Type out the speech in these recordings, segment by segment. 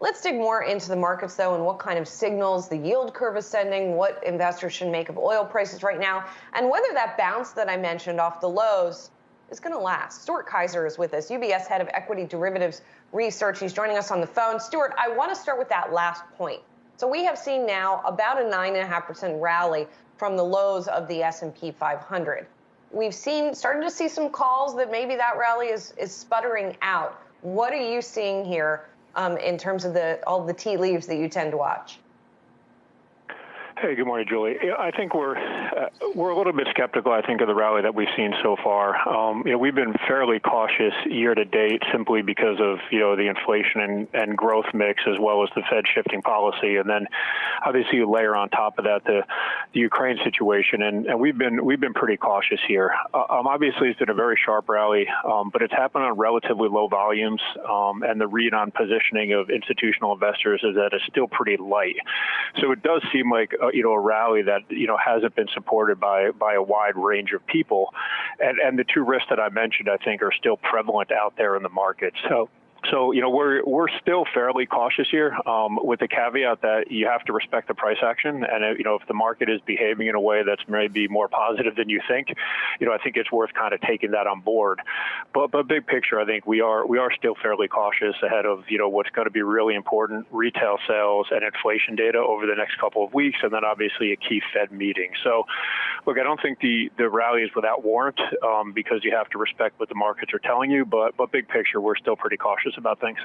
Let's dig more into the markets, though, and what kind of signals the yield curve is sending, what investors should make of oil prices right now, and whether that bounce that I mentioned off the lows is going to last. Stuart Kaiser is with us, UBS head of equity derivatives research. He's joining us on the phone. Stuart, I want to start with that last point. So we have seen now about a 9.5% rally from the lows of the S&P 500. We've started to see some calls that maybe that rally is sputtering out. What are you seeing here in terms of all the tea leaves that you tend to watch? Hey, good morning, Julie. I think we're a little bit skeptical, I think, of the rally that we've seen so far. We've been fairly cautious year to date simply because of, the inflation and growth mix as well as the Fed shifting policy. And then obviously you layer on top of that the Ukraine situation. And we've been pretty cautious here. Obviously, it's been a very sharp rally, but it's happened on relatively low volumes. And the read on positioning of institutional investors is that it's still pretty light. So it does seem like a rally that, hasn't been supported by a wide range of people. And the two risks that I mentioned, I think, are still prevalent out there in the market. So, we're still fairly cautious here, with the caveat that you have to respect the price action. And, if the market is behaving in a way that's maybe more positive than you think, I think it's worth kind of taking that on board. But big picture, I think we are still fairly cautious ahead of, what's going to be really important retail sales and inflation data over the next couple of weeks. And then obviously a key Fed meeting. So, look, I don't think the rally is without warrant, because you have to respect what the markets are telling you. But big picture, we're still pretty cautious about things.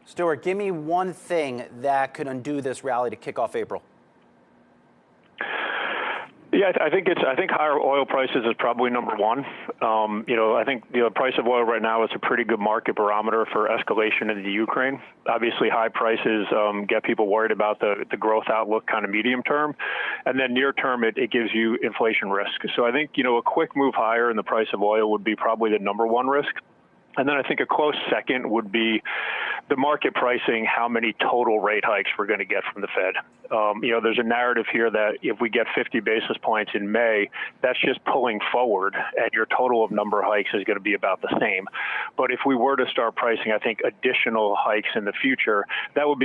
Stuart, give me one thing that could undo this rally to kick off April. Yeah, I think higher oil prices is probably number one. I think the price of oil right now is a pretty good market barometer for escalation in the Ukraine. Obviously, high prices get people worried about the growth outlook kind of medium term. And then near term, it gives you inflation risk. So I think, a quick move higher in the price of oil would be probably the number one risk. And then I think a close second would be the market pricing how many total rate hikes we're going to get from the Fed. There's a narrative here that if we get 50 basis points in May, that's just pulling forward, and your total of number of hikes is going to be about the same. But if we were to start pricing, I think, additional hikes in the future, that would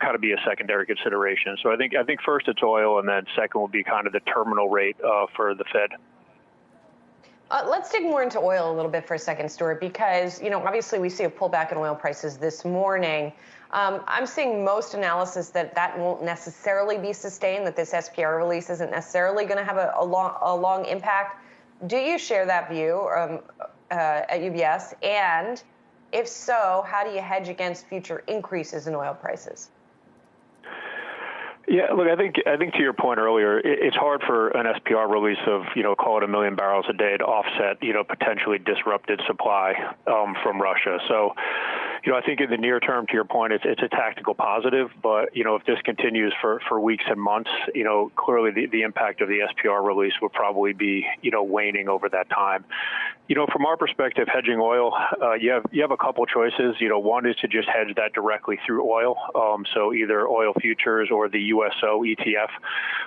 kind of be a secondary consideration. So I think first it's oil, and then second would be kind of the terminal rate for the Fed. Let's dig more into oil a little bit for a second, Stuart, because, obviously we see a pullback in oil prices this morning. I'm seeing most analysis that won't necessarily be sustained, that this SPR release isn't necessarily going to have a long impact. Do you share that view at UBS? And if so, how do you hedge against future increases in oil prices? Yeah, look, I think to your point earlier, it's hard for an SPR release of, call it 1 million barrels a day to offset, potentially disrupted supply from Russia. So, I think in the near term, to your point, it's a tactical positive. But, if this continues for weeks and months, clearly the impact of the SPR release will probably be, waning over that time. From our perspective, hedging oil, you have a couple choices. One is to just hedge that directly through oil. So either oil futures or the USO ETF,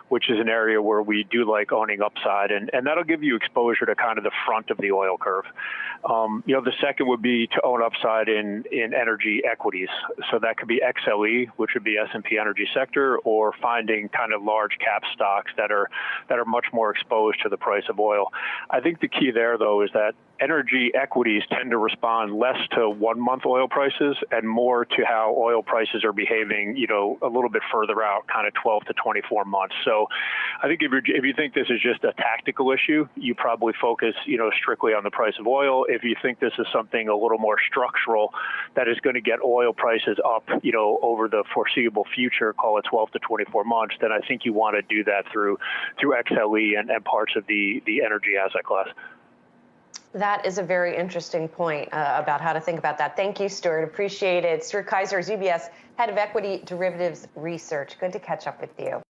which is an area where we do like owning upside. And that'll give you exposure to kind of the front of the oil curve. The second would be to own upside in energy equities. So that could be XLE, which would be S&P Energy Sector, or finding kind of large cap stocks that are much more exposed to the price of oil. I think the key there, though, is that energy equities tend to respond less to 1 month oil prices and more to how oil prices are behaving, a little bit further out, kind of 12 to 24 months. So I think if you think this is just a tactical issue, you probably focus, strictly on the price of oil. If you think this is something a little more structural that is going to get oil prices up, over the foreseeable future, call it 12 to 24 months, then I think you want to do that through XLE and parts of the energy asset class. That is a very interesting point about how to think about that. Thank you, Stuart. Appreciate it. Stuart Kaiser is UBS head of equity derivatives research. Good to catch up with you.